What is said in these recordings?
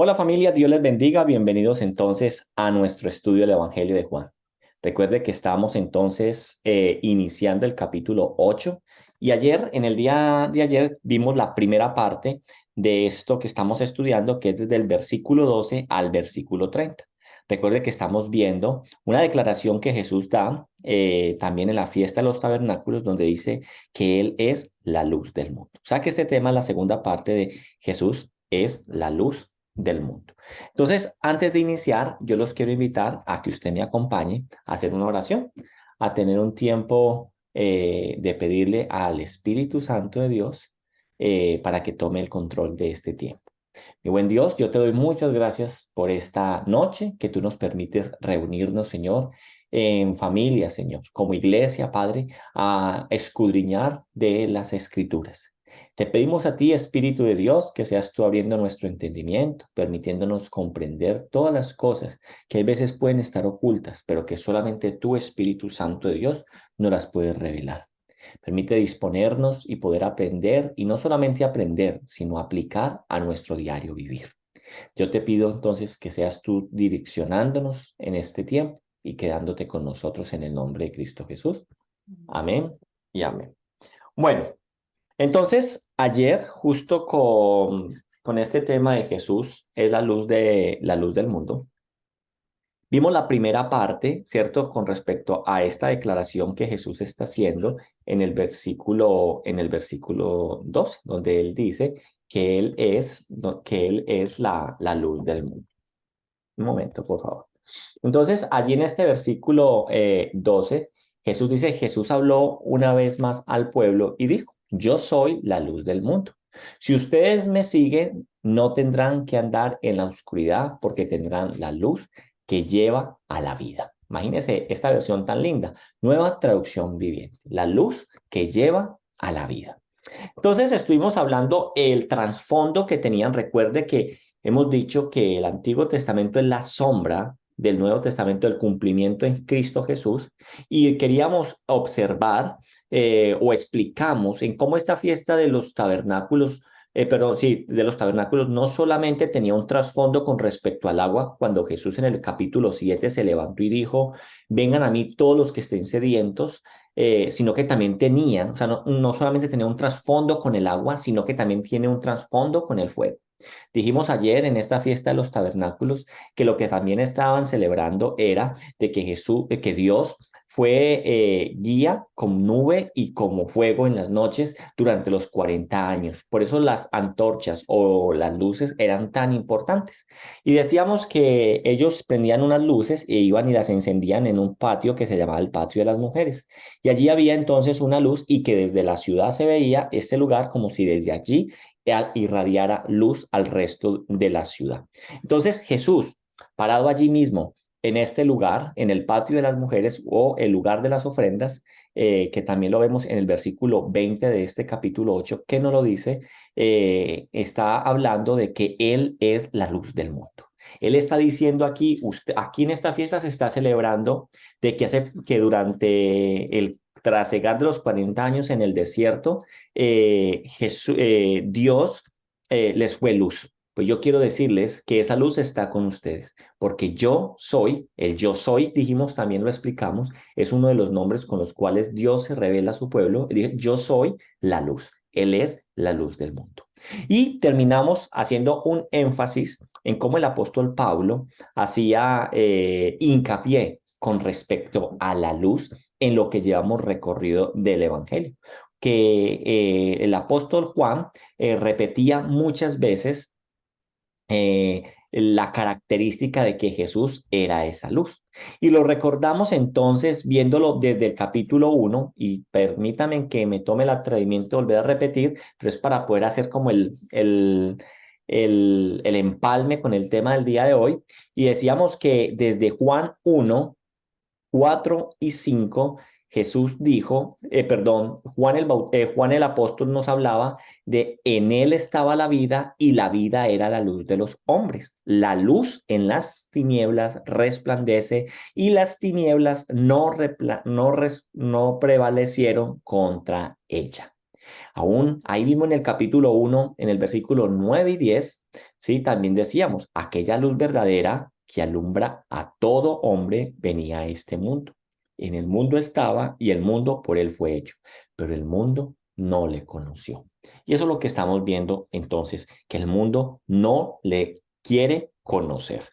Hola familia, Dios les bendiga. Bienvenidos entonces a nuestro estudio del Evangelio de Juan. Recuerde que estamos entonces iniciando el capítulo 8 y ayer, en el día de ayer, vimos la primera parte de esto que estamos estudiando, que es desde el versículo 12 al versículo 30. Recuerde que estamos viendo una declaración que Jesús da también en la fiesta de los tabernáculos, donde dice que Él es la luz del mundo. O sea que este tema, la segunda parte de Jesús, es la luz del mundo. Entonces, antes de iniciar, yo los quiero invitar a que usted me acompañe a hacer una oración, a tener un tiempo de pedirle al Espíritu Santo de Dios para que tome el control de este tiempo. Mi buen Dios, yo te doy muchas gracias por esta noche que tú nos permites reunirnos, Señor, en familia, Señor, como iglesia, Padre, a escudriñar de las Escrituras. Te pedimos a ti, Espíritu de Dios, que seas tú abriendo nuestro entendimiento, permitiéndonos comprender todas las cosas que a veces pueden estar ocultas, pero que solamente tú, Espíritu Santo de Dios, nos las puedes revelar. Permite disponernos y poder aprender, y no solamente aprender, sino aplicar a nuestro diario vivir. Yo te pido entonces que seas tú direccionándonos en este tiempo y quedándote con nosotros en el nombre de Cristo Jesús. Amén y amén. Bueno, entonces ayer justo con este tema de Jesús es la luz del mundo. Vimos la primera parte, ¿cierto? Con respecto a esta declaración que Jesús está haciendo en el versículo 2, donde él dice que él es la luz del mundo. Un momento, por favor. Entonces, allí en este versículo 12, Jesús habló una vez más al pueblo y dijo, yo soy la luz del mundo. Si ustedes me siguen, no tendrán que andar en la oscuridad porque tendrán la luz que lleva a la vida. Imagínense esta versión tan linda. Nueva traducción viviente. La luz que lleva a la vida. Entonces estuvimos hablando el trasfondo que tenían. Recuerde que hemos dicho que el Antiguo Testamento es la sombra del Nuevo Testamento, el cumplimiento en Cristo Jesús, y queríamos observar o explicamos en cómo esta fiesta de los tabernáculos, pero sí, de los tabernáculos no solamente tenía un trasfondo con respecto al agua, cuando Jesús en el capítulo 7 se levantó y dijo, vengan a mí todos los que estén sedientos, sino que también tenía, o sea, no solamente tenía un trasfondo con el agua, sino que también tiene un trasfondo con el fuego. Dijimos ayer en esta fiesta de los tabernáculos que lo que también estaban celebrando era de que que Dios fue guía con nube y como fuego en las noches durante los 40 años. Por eso las antorchas o las luces eran tan importantes. Y decíamos que ellos prendían unas luces e iban y las encendían en un patio que se llamaba el patio de las mujeres. Y allí había entonces una luz y que desde la ciudad se veía este lugar como si desde allí irradiara luz al resto de la ciudad. Entonces Jesús, parado allí mismo, en este lugar, en el patio de las mujeres o el lugar de las ofrendas, que también lo vemos en el versículo 20 de este capítulo 8, que nos lo dice, está hablando de que Él es la luz del mundo. Él está diciendo aquí, aquí en esta fiesta se está celebrando de que durante el trasegar de los 40 años en el desierto, Dios les fue luz. Pues yo quiero decirles que esa luz está con ustedes, porque el yo soy, dijimos, también lo explicamos, es uno de los nombres con los cuales Dios se revela a su pueblo. Dice, yo soy la luz, Él es la luz del mundo. Y terminamos haciendo un énfasis en cómo el apóstol Pablo hacía hincapié con respecto a la luz en lo que llevamos recorrido del Evangelio, que el apóstol Juan repetía muchas veces la característica de que Jesús era esa luz. Y lo recordamos entonces viéndolo desde el capítulo 1, y permítame que me tome el atrevimiento de volver a repetir, pero es para poder hacer como el empalme con el tema del día de hoy. Y decíamos que desde Juan 1, 4 y 5, Jesús dijo, Juan el apóstol nos hablaba de en él estaba la vida y la vida era la luz de los hombres. La luz en las tinieblas resplandece y las tinieblas no prevalecieron contra ella. Aún ahí mismo en el capítulo 1, en el versículo 9 y 10, ¿sí? También decíamos, aquella luz verdadera que alumbra a todo hombre venía a este mundo. En el mundo estaba y el mundo por él fue hecho, pero el mundo no le conoció. Y eso es lo que estamos viendo entonces, que el mundo no le quiere conocer.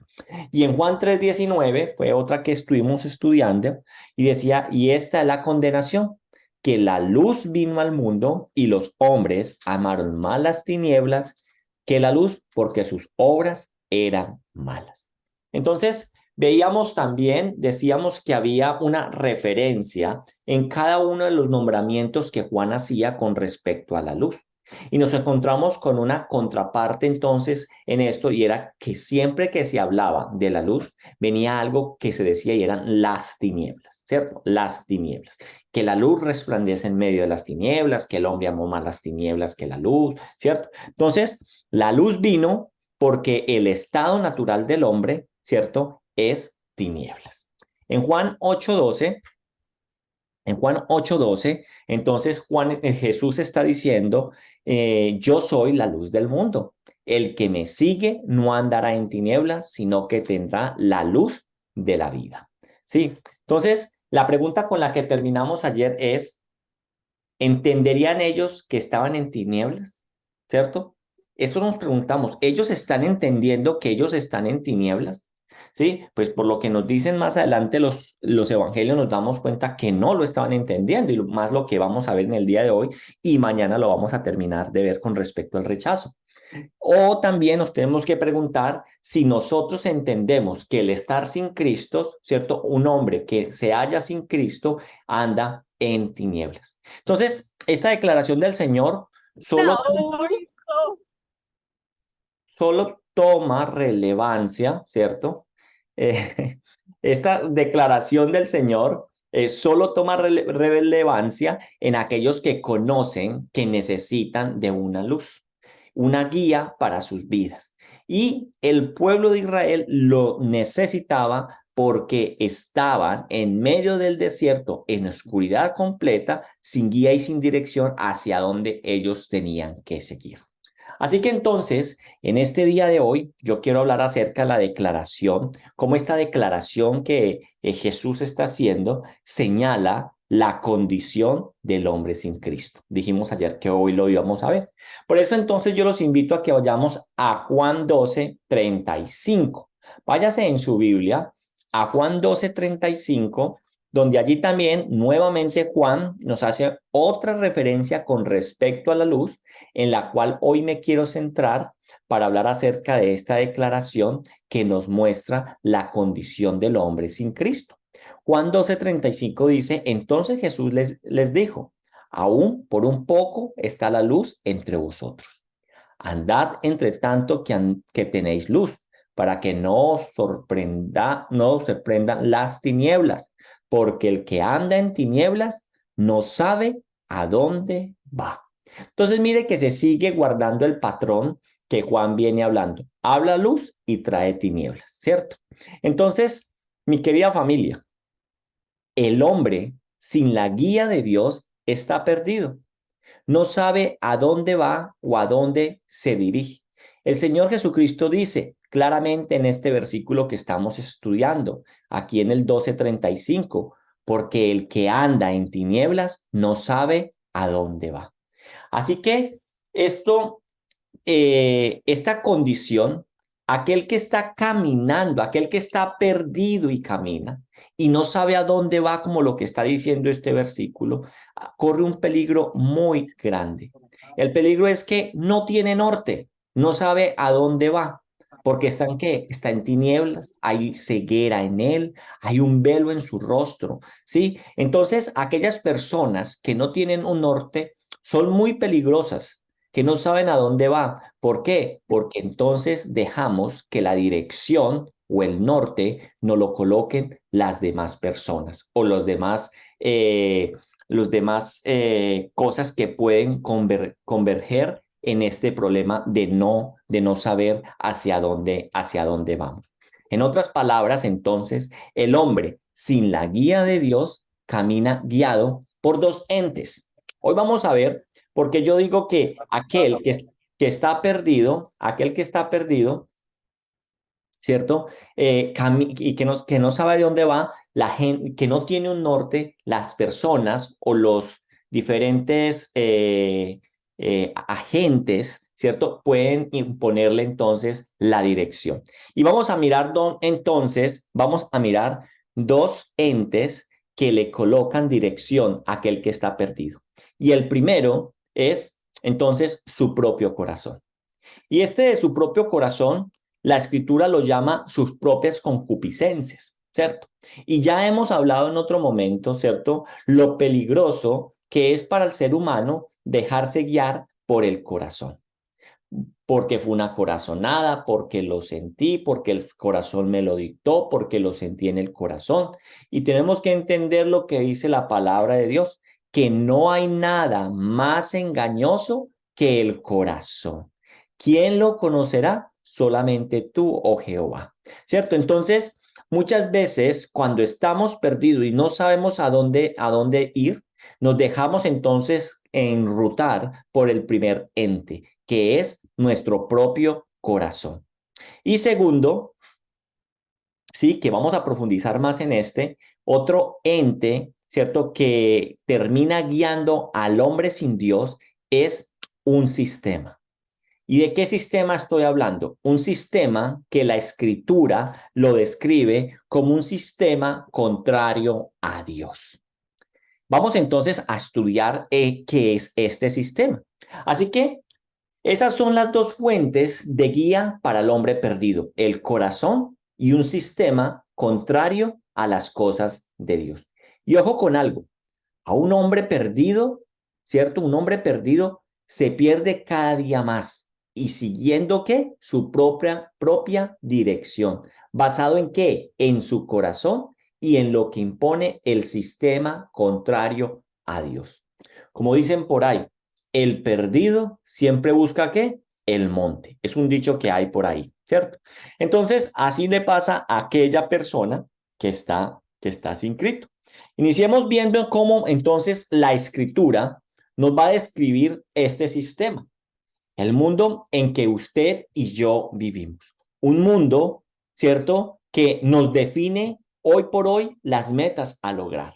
Y en Juan 3:19 fue otra que estuvimos estudiando y decía, y esta es la condenación, que la luz vino al mundo y los hombres amaron más las tinieblas que la luz porque sus obras eran malas. Entonces, veíamos también, decíamos que había una referencia en cada uno de los nombramientos que Juan hacía con respecto a la luz. Y nos encontramos con una contraparte entonces en esto, y era que siempre que se hablaba de la luz, venía algo que se decía y eran las tinieblas, ¿cierto? Las tinieblas. Que la luz resplandece en medio de las tinieblas, que el hombre amó más las tinieblas que la luz, ¿cierto? Entonces, la luz vino porque el estado natural del hombre, ¿cierto? Es tinieblas. En Juan 8:12, entonces Jesús está diciendo, yo soy la luz del mundo. El que me sigue no andará en tinieblas, sino que tendrá la luz de la vida. Sí, entonces la pregunta con la que terminamos ayer es, ¿entenderían ellos que estaban en tinieblas? ¿Cierto? Esto nos preguntamos, ¿ellos están entendiendo que ellos están en tinieblas? Sí, pues por lo que nos dicen más adelante los evangelios nos damos cuenta que no lo estaban entendiendo y más lo que vamos a ver en el día de hoy y mañana lo vamos a terminar de ver con respecto al rechazo. O también nos tenemos que preguntar si nosotros entendemos que el estar sin Cristo, ¿cierto? Un hombre que se halla sin Cristo anda en tinieblas. Entonces, esta declaración del Señor solo toma relevancia, ¿cierto? Esta declaración del Señor solo toma relevancia en aquellos que conocen que necesitan de una luz, una guía para sus vidas. Y el pueblo de Israel lo necesitaba porque estaban en medio del desierto, en oscuridad completa, sin guía y sin dirección hacia donde ellos tenían que seguir. Así que entonces, en este día de hoy, yo quiero hablar acerca de la declaración, cómo esta declaración que Jesús está haciendo señala la condición del hombre sin Cristo. Dijimos ayer que hoy lo íbamos a ver. Por eso entonces yo los invito a que vayamos a Juan 12:35. Váyase en su Biblia a Juan 12:35, donde allí también nuevamente Juan nos hace otra referencia con respecto a la luz, en la cual hoy me quiero centrar para hablar acerca de esta declaración que nos muestra la condición del hombre sin Cristo. Juan 12:35 dice, entonces Jesús les dijo, aún por un poco está la luz entre vosotros. Andad entre tanto que tenéis luz, para que no os sorprendan las tinieblas, porque el que anda en tinieblas no sabe a dónde va. Entonces mire que se sigue guardando el patrón que Juan viene hablando. Habla luz y trae tinieblas, ¿cierto? Entonces, mi querida familia, el hombre sin la guía de Dios está perdido. No sabe a dónde va o a dónde se dirige. El Señor Jesucristo dice claramente en este versículo que estamos estudiando, aquí en el 12:35, porque el que anda en tinieblas no sabe a dónde va. Así que esta condición, aquel que está caminando, aquel que está perdido y camina y no sabe a dónde va, como lo que está diciendo este versículo, corre un peligro muy grande. El peligro es que no tiene norte, no sabe a dónde va. Porque está en qué? Está en tinieblas, hay ceguera en él, hay un velo en su rostro, ¿sí? Entonces, aquellas personas que no tienen un norte son muy peligrosas, que no saben a dónde va. ¿Por qué? Porque entonces dejamos que la dirección o el norte no lo coloquen las demás personas o los demás cosas que pueden converger en este problema de no saber hacia dónde vamos. En otras palabras, entonces, el hombre sin la guía de Dios camina guiado por dos entes. Hoy vamos a ver Porque yo digo que que está perdido, aquel que está perdido, ¿cierto? Y que no sabe de dónde va, la gente, que no tiene un norte, las personas o los diferentes agentes, ¿cierto? Pueden imponerle entonces la dirección. Y vamos a mirar entonces, vamos a mirar dos entes que le colocan dirección a aquel que está perdido. Y el primero es entonces su propio corazón. Y este de su propio corazón, la escritura lo llama sus propias concupiscencias, ¿cierto? Y ya hemos hablado en otro momento, ¿cierto? Lo peligroso que es para el ser humano dejarse guiar por el corazón. Porque fue una corazonada, porque lo sentí, porque el corazón me lo dictó, porque lo sentí en el corazón. Y tenemos que entender lo que dice la palabra de Dios, que no hay nada más engañoso que el corazón. ¿Quién lo conocerá? Solamente tú, oh Jehová. ¿Cierto? Entonces, muchas veces cuando estamos perdidos y no sabemos a dónde ir, nos dejamos entonces enrutar por el primer ente, que es nuestro propio corazón. Y segundo, sí, que vamos a profundizar más en otro ente, ¿cierto? Que termina guiando al hombre sin Dios es un sistema. ¿Y de qué sistema estoy hablando? Un sistema que la escritura lo describe como un sistema contrario a Dios. Vamos entonces a estudiar qué es este sistema. Así que esas son las dos fuentes de guía para el hombre perdido, el corazón y un sistema contrario a las cosas de Dios. Y ojo con algo, a un hombre perdido, ¿cierto? Un hombre perdido se pierde cada día más y siguiendo ¿qué? Su propia dirección. ¿Basado en qué? En su corazón y en lo que impone el sistema contrario a Dios. Como dicen por ahí, el perdido siempre busca ¿qué? El monte. Es un dicho que hay por ahí, ¿cierto? Entonces, así le pasa a aquella persona que está sin Cristo. Iniciemos viendo cómo entonces la escritura nos va a describir este sistema, el mundo en que usted y yo vivimos. Un mundo, ¿cierto?, que nos define hoy por hoy las metas a lograr.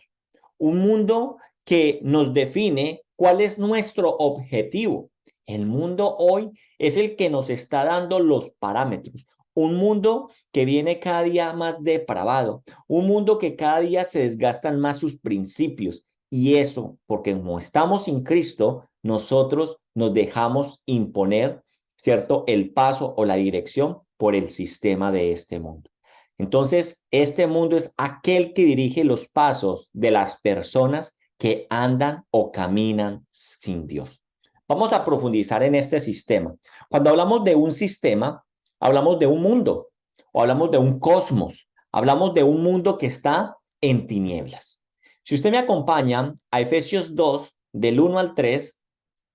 Un mundo que nos define cuál es nuestro objetivo. El mundo hoy es el que nos está dando los parámetros. Un mundo que viene cada día más depravado, un mundo que cada día se desgastan más sus principios. Y eso, porque como estamos sin Cristo, nosotros nos dejamos imponer, ¿cierto?, el paso o la dirección por el sistema de este mundo. Entonces, este mundo es aquel que dirige los pasos de las personas que andan o caminan sin Dios. Vamos a profundizar en este sistema. Cuando hablamos de un sistema, hablamos de un mundo o hablamos de un cosmos, hablamos de un mundo que está en tinieblas. Si usted me acompaña a Efesios 2, del 1 al 3,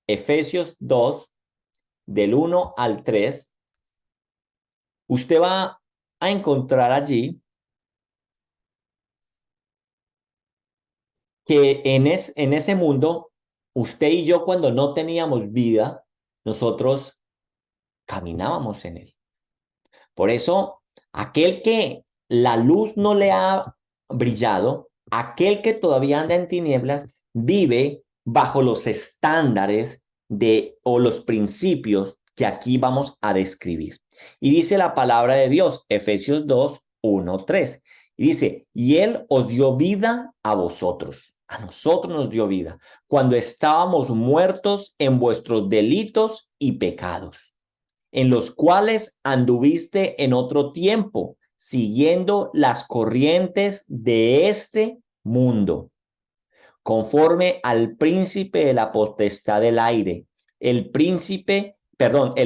Efesios 2, del 1 al 3, usted va a encontrar allí que en ese mundo, usted y yo cuando no teníamos vida, nosotros caminábamos en él. Por eso, aquel que la luz no le ha brillado, aquel que todavía anda en tinieblas, vive bajo los estándares o los principios que aquí vamos a describir. Y dice la palabra de Dios, Efesios 2, 1, 3. Y dice, y Él os dio vida a vosotros, a nosotros nos dio vida, cuando estábamos muertos en vuestros delitos y pecados, en los cuales anduviste en otro tiempo, siguiendo las corrientes de este mundo, conforme al príncipe de la potestad del aire, el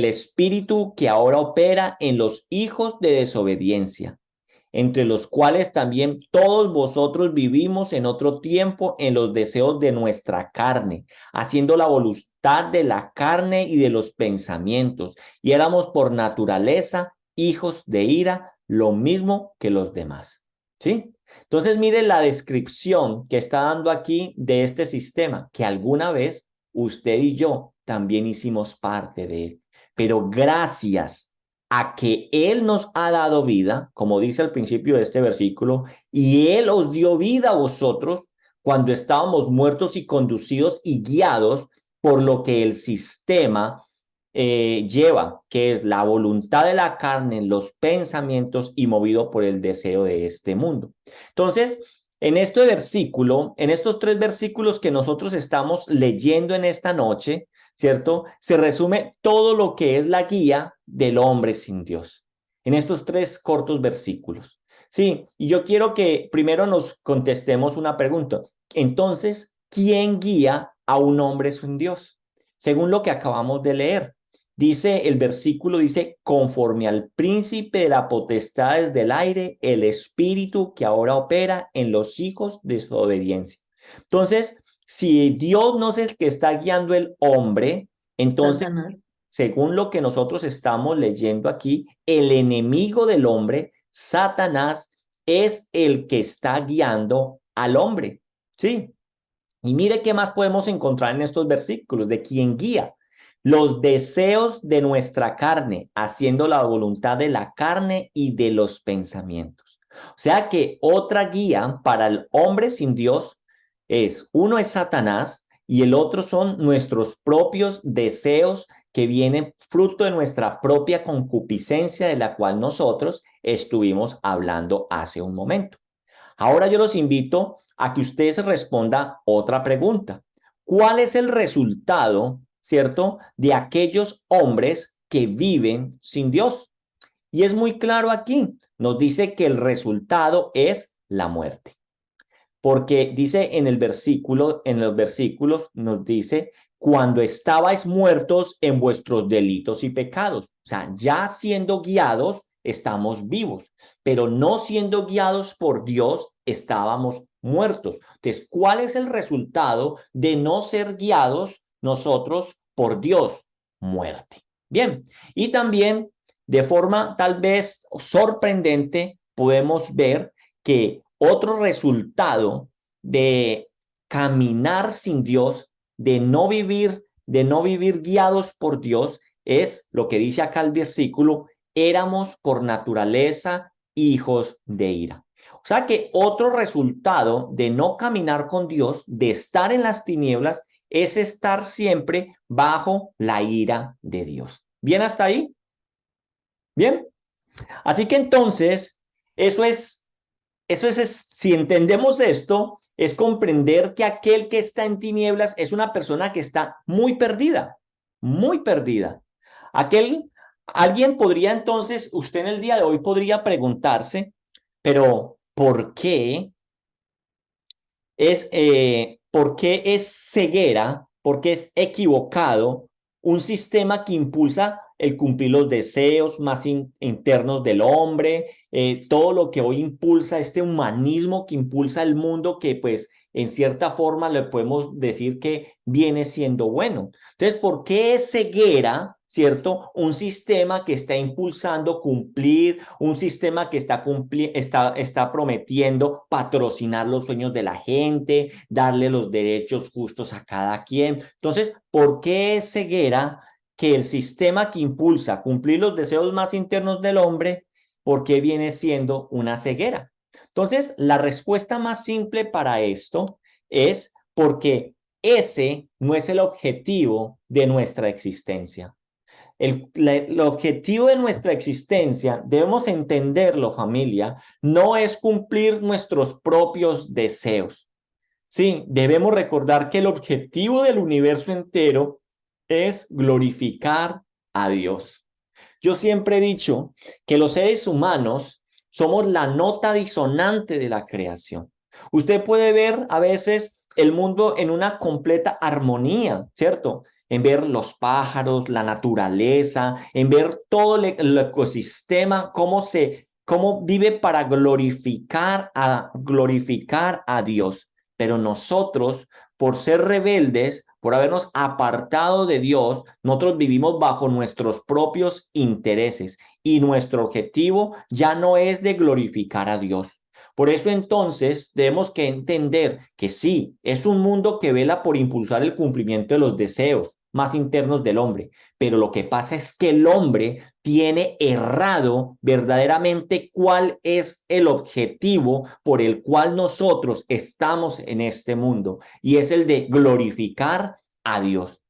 espíritu que ahora opera en los hijos de desobediencia, entre los cuales también todos vosotros vivimos en otro tiempo en los deseos de nuestra carne, haciendo la voluntad de la carne y de los pensamientos, y éramos por naturaleza hijos de ira, lo mismo que los demás. ¿Sí? Entonces, mire la descripción que está dando aquí de este sistema, que alguna vez usted y yo también hicimos parte de él. Pero gracias a que él nos ha dado vida, como dice al principio de este versículo, y él os dio vida a vosotros cuando estábamos muertos y conducidos y guiados por lo que el sistema lleva, que es la voluntad de la carne, los pensamientos y movido por el deseo de este mundo. Entonces, en este versículo, en estos 3 versículos que nosotros estamos leyendo en esta noche, ¿cierto? Se resume todo lo que es la guía del hombre sin Dios. En estos 3 cortos versículos. Sí, y yo quiero que primero nos contestemos una pregunta. Entonces, ¿quién guía a un hombre sin Dios? Según lo que acabamos de leer. Dice el versículo, dice, conforme al príncipe de la potestad del aire, el espíritu que ahora opera en los hijos de su obediencia. Entonces, si Dios no es el que está guiando el hombre, entonces, Satanás. según lo que nosotros estamos leyendo aquí, el enemigo del hombre, Satanás, es el que está guiando al hombre. Sí. Y mire qué más podemos encontrar en estos versículos de quién guía. Los deseos de nuestra carne, haciendo la voluntad de la carne y de los pensamientos. O sea que otra guía para el hombre sin Dios uno es Satanás y el otro son nuestros propios deseos que vienen fruto de nuestra propia concupiscencia de la cual nosotros estuvimos hablando hace un momento. Ahora yo los invito a que ustedes respondan otra pregunta. ¿Cuál es el resultado, cierto, de aquellos hombres que viven sin Dios? Y es muy claro aquí. Nos dice que el resultado es la muerte. Porque dice en el versículo, en los versículos nos dice, cuando estabais muertos en vuestros delitos y pecados. O sea, ya siendo guiados, estamos vivos, pero no siendo guiados por Dios, estábamos muertos. Entonces, ¿cuál es el resultado de no ser guiados nosotros por Dios? Muerte. Bien, y también de forma tal vez sorprendente, podemos ver que otro resultado de caminar sin Dios, de no vivir guiados por Dios, es lo que dice acá el versículo, éramos por naturaleza hijos de ira. O sea que otro resultado de no caminar con Dios, de estar en las tinieblas, es estar siempre bajo la ira de Dios. ¿Bien hasta ahí? Bien. Así que entonces, si entendemos esto, es comprender que aquel que está en tinieblas es una persona que está muy perdida, muy perdida. Alguien podría entonces, usted en el día de hoy podría preguntarse, pero ¿por qué es ceguera? ¿Por qué es equivocado un sistema que impulsa el cumplir los deseos más internos del hombre, todo lo que hoy impulsa este humanismo que impulsa el mundo que pues en cierta forma le podemos decir que viene siendo bueno? Entonces, ¿por qué es ceguera, cierto? Un sistema que está impulsando cumplir, un sistema que está prometiendo patrocinar los sueños de la gente, darle los derechos justos a cada quien. Entonces, ¿por qué es ceguera que el sistema que impulsa cumplir los deseos más internos del hombre, por qué viene siendo una ceguera? Entonces, la respuesta más simple para esto es porque ese no es el objetivo de nuestra existencia. El objetivo de nuestra existencia, debemos entenderlo, familia, no es cumplir nuestros propios deseos. Sí, debemos recordar que el objetivo del universo entero es glorificar a Dios. Yo siempre he dicho que los seres humanos somos la nota disonante de la creación. Usted puede ver a veces el mundo en una completa armonía, ¿cierto? En ver los pájaros, la naturaleza, en ver todo el ecosistema, cómo vive para glorificar a Dios. Pero nosotros, por ser rebeldes, por habernos apartado de Dios, nosotros vivimos bajo nuestros propios intereses y nuestro objetivo ya no es de glorificar a Dios. Por eso entonces tenemos que entender que sí, es un mundo que vela por impulsar el cumplimiento de los deseos más internos del hombre, pero lo que pasa es que el hombre tiene errado verdaderamente cuál es el objetivo por el cual nosotros estamos en este mundo, y es el de glorificar a Dios.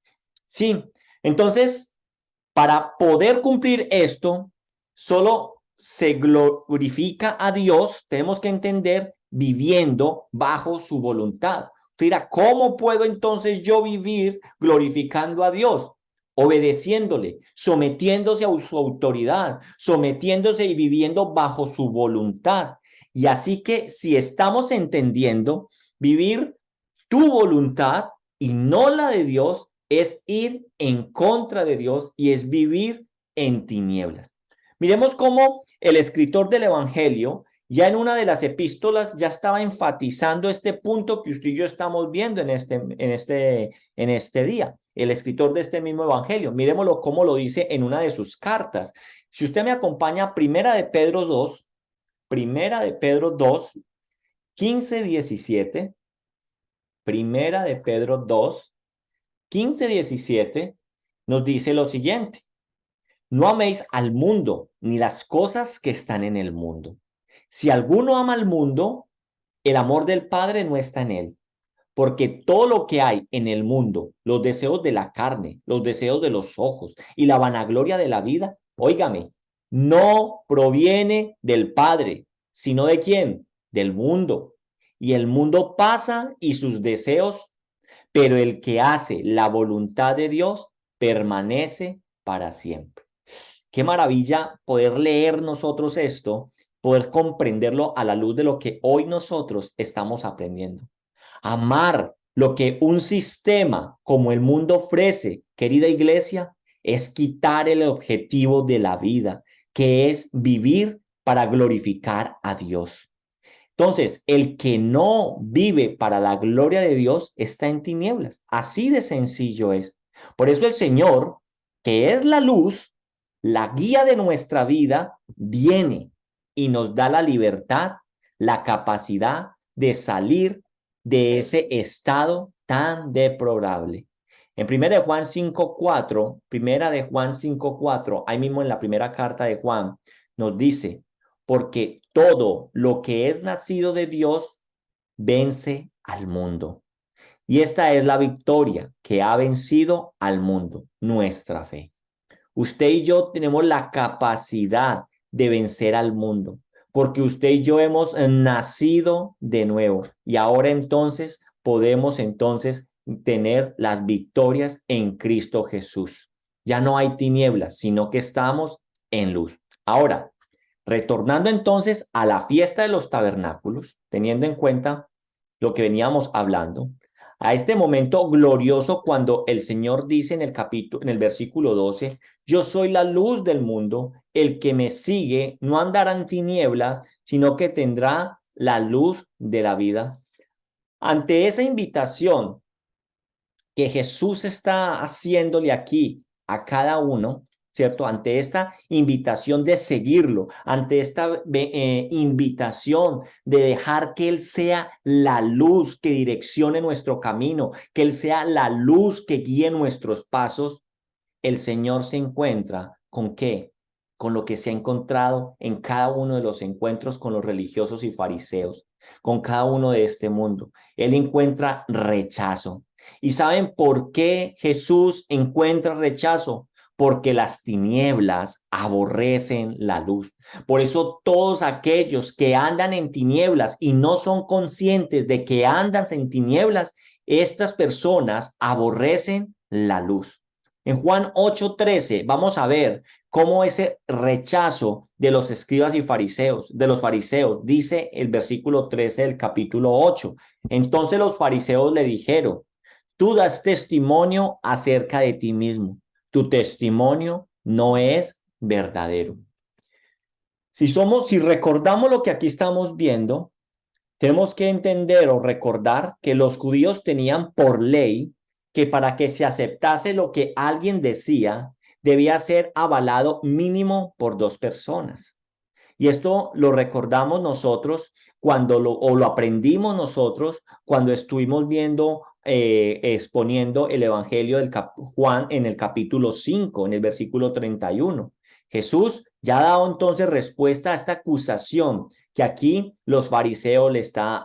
Sí, entonces, para poder cumplir esto, solo se glorifica a Dios, tenemos que entender, viviendo bajo su voluntad. Mira, ¿cómo puedo entonces yo vivir glorificando a Dios? Obedeciéndole, sometiéndose a su autoridad, sometiéndose y viviendo bajo su voluntad. Y así que si estamos entendiendo, vivir tu voluntad y no la de Dios es ir en contra de Dios y es vivir en tinieblas. Miremos cómo el escritor del Evangelio, ya en una de las epístolas, ya estaba enfatizando este punto que usted y yo estamos viendo en este día. El escritor de este mismo Evangelio, miremoslo cómo lo dice en una de sus cartas. Si usted me acompaña, Primera de Pedro 2, 15, 17, Primera de Pedro 2, 15, 17, nos dice lo siguiente: no améis al mundo ni las cosas que están en el mundo. Si alguno ama al mundo, el amor del Padre no está en él. Porque todo lo que hay en el mundo, los deseos de la carne, los deseos de los ojos y la vanagloria de la vida, óigame, no proviene del Padre, sino ¿de quién? Del mundo. Y el mundo pasa y sus deseos, pero el que hace la voluntad de Dios permanece para siempre. Qué maravilla poder leer nosotros esto, poder comprenderlo a la luz de lo que hoy nosotros estamos aprendiendo. Amar lo que un sistema como el mundo ofrece, querida iglesia, es quitar el objetivo de la vida, que es vivir para glorificar a Dios. Entonces, el que no vive para la gloria de Dios está en tinieblas. Así de sencillo es. Por eso el Señor, que es la luz, la guía de nuestra vida, viene y nos da la libertad, la capacidad de salir de ese estado tan deplorable. En Primera de Juan 5:4, ahí mismo en la primera carta de Juan, nos dice: porque todo lo que es nacido de Dios vence al mundo. Y esta es la victoria que ha vencido al mundo, nuestra fe. Usted y yo tenemos la capacidad de vencer al mundo, porque usted y yo hemos nacido de nuevo y ahora entonces podemos tener las victorias en Cristo Jesús. Ya no hay tinieblas, sino que estamos en luz. Ahora, retornando entonces a la fiesta de los tabernáculos, teniendo en cuenta lo que veníamos hablando, a este momento glorioso cuando el Señor dice en el versículo 12: yo soy la luz del mundo, el que me sigue no andará en tinieblas, sino que tendrá la luz de la vida. Ante esa invitación que Jesús está haciéndole aquí a cada uno, ¿cierto? Ante esta invitación de seguirlo, ante esta invitación de dejar que Él sea la luz que direccione nuestro camino, que Él sea la luz que guíe nuestros pasos, el Señor se encuentra ¿con qué? Con lo que se ha encontrado en cada uno de los encuentros con los religiosos y fariseos, con cada uno de este mundo. Él encuentra rechazo. ¿Y saben por qué Jesús encuentra rechazo? Porque las tinieblas aborrecen la luz. Por eso todos aquellos que andan en tinieblas y no son conscientes de que andan en tinieblas, estas personas aborrecen la luz. En Juan 8:13 vamos a ver cómo ese rechazo de los escribas y fariseos, dice el versículo 13 del capítulo 8. Entonces los fariseos le dijeron: tú das testimonio acerca de ti mismo, tu testimonio no es verdadero. Si recordamos lo que aquí estamos viendo, tenemos que entender o recordar que los judíos tenían por ley que para que se aceptase lo que alguien decía, debía ser avalado mínimo por 2 personas. Y esto lo recordamos nosotros o lo aprendimos nosotros cuando estuvimos viendo, exponiendo el Evangelio del Juan en el capítulo 5, en el versículo 31. Jesús ya ha dado entonces respuesta a esta acusación que aquí los fariseos le están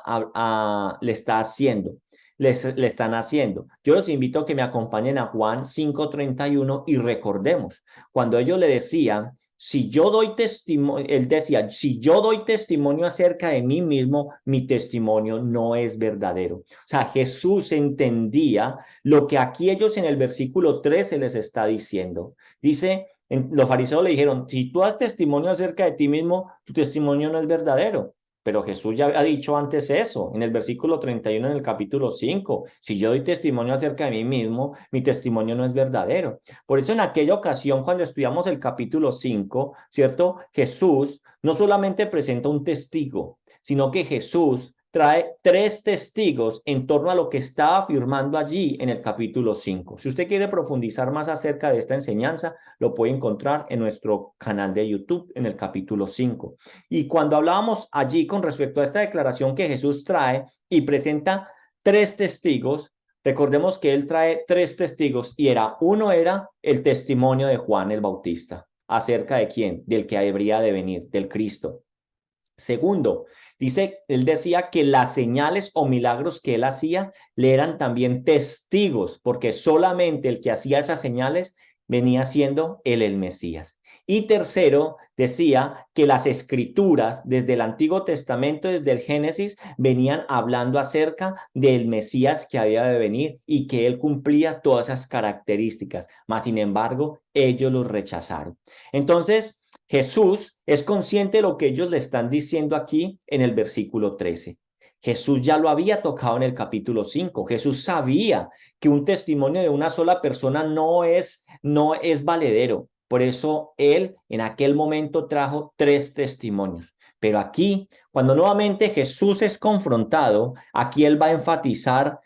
haciendo. Yo los invito a que me acompañen a Juan 5:31 y recordemos, cuando ellos le decían, si yo doy testimonio, él decía, si yo doy testimonio acerca de mí mismo, mi testimonio no es verdadero. O sea, Jesús entendía lo que aquí ellos en el versículo 13 les está diciendo. Dice, los fariseos le dijeron, si tú das testimonio acerca de ti mismo, tu testimonio no es verdadero. Pero Jesús ya ha dicho antes eso, en el versículo 31 en el capítulo 5. Si yo doy testimonio acerca de mí mismo, mi testimonio no es verdadero. Por eso en aquella ocasión, cuando estudiamos el capítulo 5, ¿cierto? Jesús no solamente presenta un testigo, sino que Jesús trae tres testigos en torno a lo que estaba afirmando allí en el capítulo 5. Si usted quiere profundizar más acerca de esta enseñanza, lo puede encontrar en nuestro canal de YouTube en el capítulo 5. Y cuando hablábamos allí con respecto a esta declaración que Jesús trae y presenta tres testigos, recordemos que él trae tres testigos y uno era el testimonio de Juan el Bautista. ¿Acerca de quién? Del que habría de venir, del Cristo. Segundo, él decía que las señales o milagros que él hacía le eran también testigos, porque solamente el que hacía esas señales venía siendo él el Mesías. Y tercero, decía que las escrituras desde el Antiguo Testamento, desde el Génesis, venían hablando acerca del Mesías que había de venir y que él cumplía todas esas características. Mas, sin embargo, ellos los rechazaron. Entonces, Jesús es consciente de lo que ellos le están diciendo aquí en el versículo 13. Jesús ya lo había tocado en el capítulo 5. Jesús sabía que un testimonio de una sola persona no es valedero. Por eso él en aquel momento trajo tres testimonios. Pero aquí, cuando nuevamente Jesús es confrontado, aquí él va a enfatizar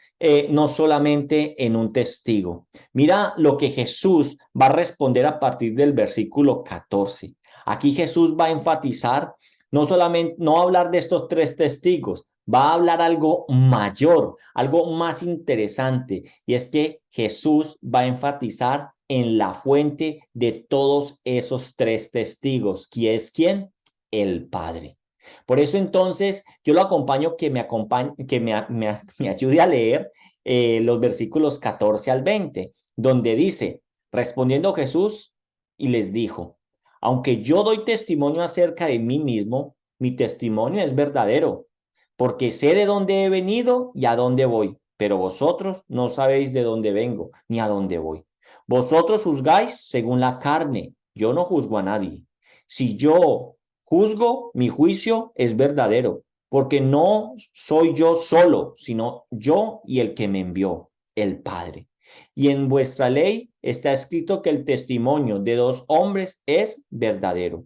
no solamente en un testigo. Mira lo que Jesús va a responder a partir del versículo 14. Aquí Jesús va a enfatizar, no va a hablar de estos tres testigos, va a hablar algo mayor, algo más interesante, y es que Jesús va a enfatizar en la fuente de todos esos tres testigos. ¿Quién es quién? El Padre. Por eso entonces yo lo acompaño que me ayude a leer los versículos 14 al 20, donde dice, respondiendo Jesús y les dijo, aunque yo doy testimonio acerca de mí mismo, mi testimonio es verdadero, porque sé de dónde he venido y a dónde voy, pero vosotros no sabéis de dónde vengo ni a dónde voy. Vosotros juzgáis según la carne, yo no juzgo a nadie. Si yo juzgo, mi juicio es verdadero, porque no soy yo solo, sino yo y el que me envió, el Padre. Y en vuestra ley está escrito que el testimonio de dos hombres es verdadero.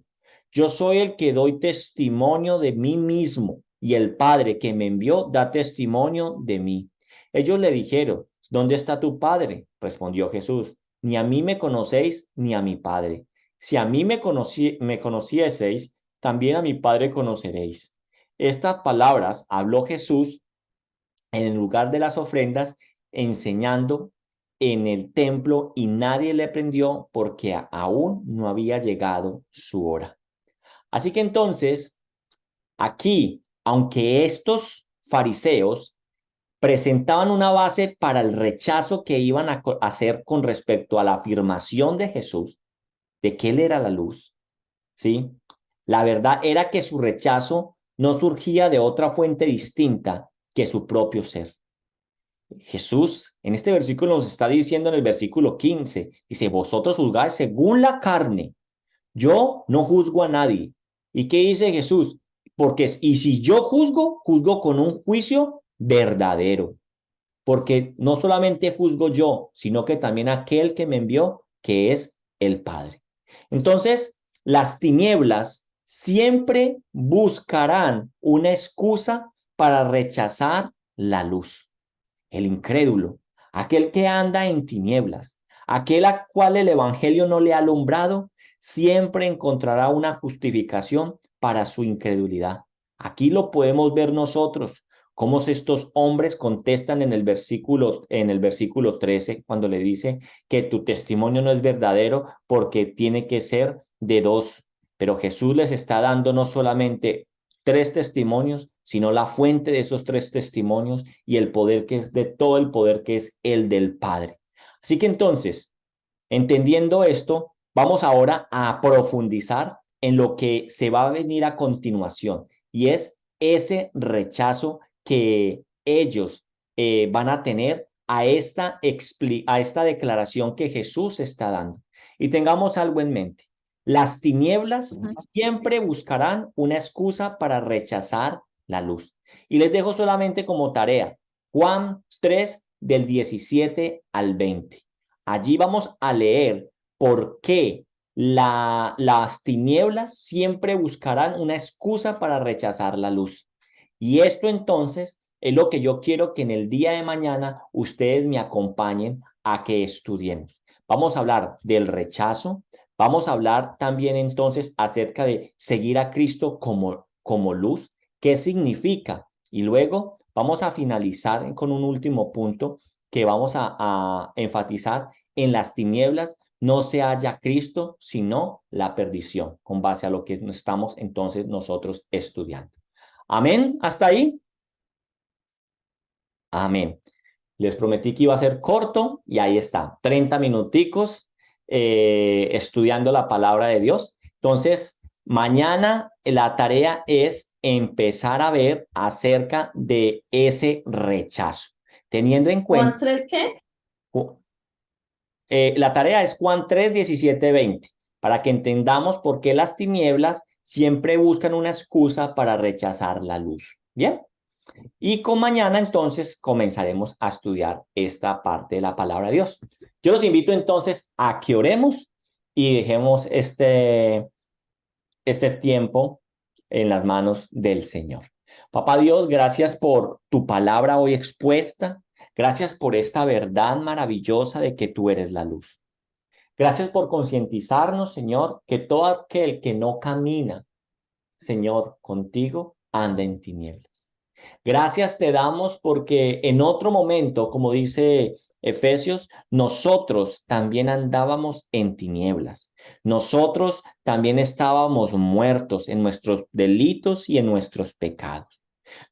Yo soy el que doy testimonio de mí mismo, y el Padre que me envió da testimonio de mí. Ellos le dijeron, ¿dónde está tu Padre? Respondió Jesús, ni a mí me conocéis, ni a mi Padre. Si a mí me conocieseis, también a mi Padre conoceréis. Estas palabras habló Jesús en el lugar de las ofrendas, enseñando en el templo, y nadie le prendió porque aún no había llegado su hora. Así que entonces, aquí, aunque estos fariseos presentaban una base para el rechazo que iban a hacer con respecto a la afirmación de Jesús, de que él era la luz, ¿sí? La verdad era que su rechazo no surgía de otra fuente distinta que su propio ser. Jesús en este versículo nos está diciendo en el versículo 15, dice, vosotros juzgáis según la carne, yo no juzgo a nadie. ¿Y qué dice Jesús? Y si yo juzgo, juzgo con un juicio verdadero, porque no solamente juzgo yo, sino que también aquel que me envió, que es el Padre. Entonces, las tinieblas siempre buscarán una excusa para rechazar la luz. El incrédulo, aquel que anda en tinieblas, aquel a cual el evangelio no le ha alumbrado, siempre encontrará una justificación para su incredulidad. Aquí lo podemos ver nosotros, cómo estos hombres contestan en el versículo 13, cuando le dice que tu testimonio no es verdadero porque tiene que ser de dos. Pero Jesús les está dando no solamente tres testimonios, sino la fuente de esos tres testimonios y el poder que es de todo el poder que es el del Padre. Así que entonces, entendiendo esto, vamos ahora a profundizar en lo que se va a venir a continuación y es ese rechazo que ellos van a tener a esta declaración que Jesús está dando. Y tengamos algo en mente. Las tinieblas siempre buscarán una excusa para rechazar la luz. Y les dejo solamente como tarea Juan 3 del 17 al 20. Allí vamos a leer por qué las tinieblas siempre buscarán una excusa para rechazar la luz. Y esto entonces es lo que yo quiero que en el día de mañana ustedes me acompañen a que estudiemos. Vamos a hablar del rechazo, vamos a hablar también entonces acerca de seguir a Cristo como luz, qué significa. Y luego vamos a finalizar con un último punto que vamos a enfatizar: en las tinieblas no se halla Cristo, sino la perdición, con base a lo que estamos entonces nosotros estudiando. Amén, hasta ahí. Amén. Les prometí que iba a ser corto y ahí está, 30 minuticos estudiando la palabra de Dios. Entonces, mañana la tarea es empezar a ver acerca de ese rechazo, teniendo en cuenta... ¿Juan 3 qué? La tarea es Juan 3, 17, 20, para que entendamos por qué las tinieblas siempre buscan una excusa para rechazar la luz. Bien, y con mañana entonces comenzaremos a estudiar esta parte de la palabra de Dios. Yo los invito entonces a que oremos y dejemos este tiempo en las manos del Señor. Papá Dios, gracias por tu palabra hoy expuesta. Gracias por esta verdad maravillosa de que tú eres la luz. Gracias por concientizarnos, Señor, que todo aquel que no camina, Señor, contigo, anda en tinieblas. Gracias te damos porque en otro momento, como dice Efesios, nosotros también andábamos en tinieblas. Nosotros también estábamos muertos en nuestros delitos y en nuestros pecados.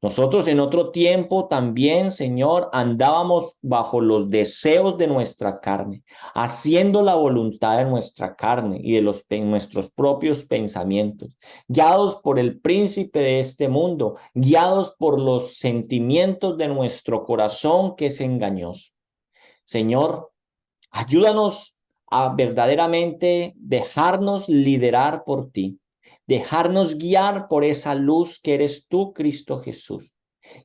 Nosotros en otro tiempo también, Señor, andábamos bajo los deseos de nuestra carne, haciendo la voluntad de nuestra carne y de nuestros propios pensamientos, guiados por el príncipe de este mundo, guiados por los sentimientos de nuestro corazón que es engañoso. Señor, ayúdanos a verdaderamente dejarnos liderar por ti, dejarnos guiar por esa luz que eres tú, Cristo Jesús.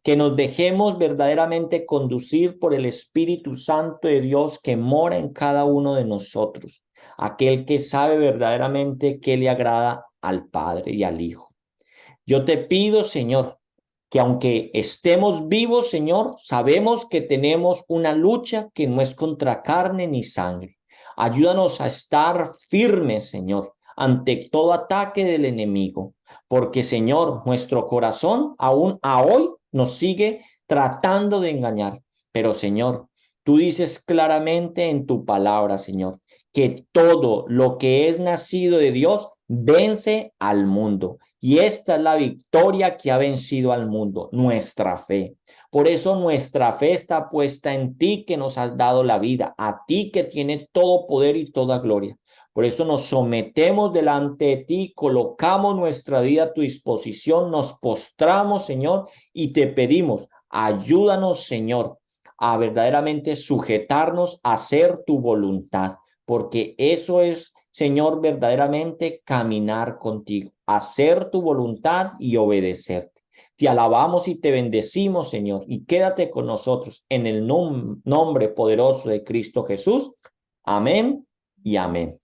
Que nos dejemos verdaderamente conducir por el Espíritu Santo de Dios que mora en cada uno de nosotros, aquel que sabe verdaderamente qué le agrada al Padre y al Hijo. Yo te pido, Señor, que aunque estemos vivos, Señor, sabemos que tenemos una lucha que no es contra carne ni sangre. Ayúdanos a estar firmes, Señor, ante todo ataque del enemigo, porque, Señor, nuestro corazón aún a hoy nos sigue tratando de engañar. Pero, Señor, tú dices claramente en tu palabra, Señor, que todo lo que es nacido de Dios vence al mundo. Y esta es la victoria que ha vencido al mundo, nuestra fe. Por eso nuestra fe está puesta en ti, que nos has dado la vida, a ti que tiene todo poder y toda gloria. Por eso nos sometemos delante de ti, colocamos nuestra vida a tu disposición, nos postramos, Señor, y te pedimos, ayúdanos, Señor, a verdaderamente sujetarnos a hacer tu voluntad, porque eso es, Señor, verdaderamente caminar contigo, hacer tu voluntad y obedecerte. Te alabamos y te bendecimos, Señor, y quédate con nosotros en el nombre poderoso de Cristo Jesús. Amén y amén.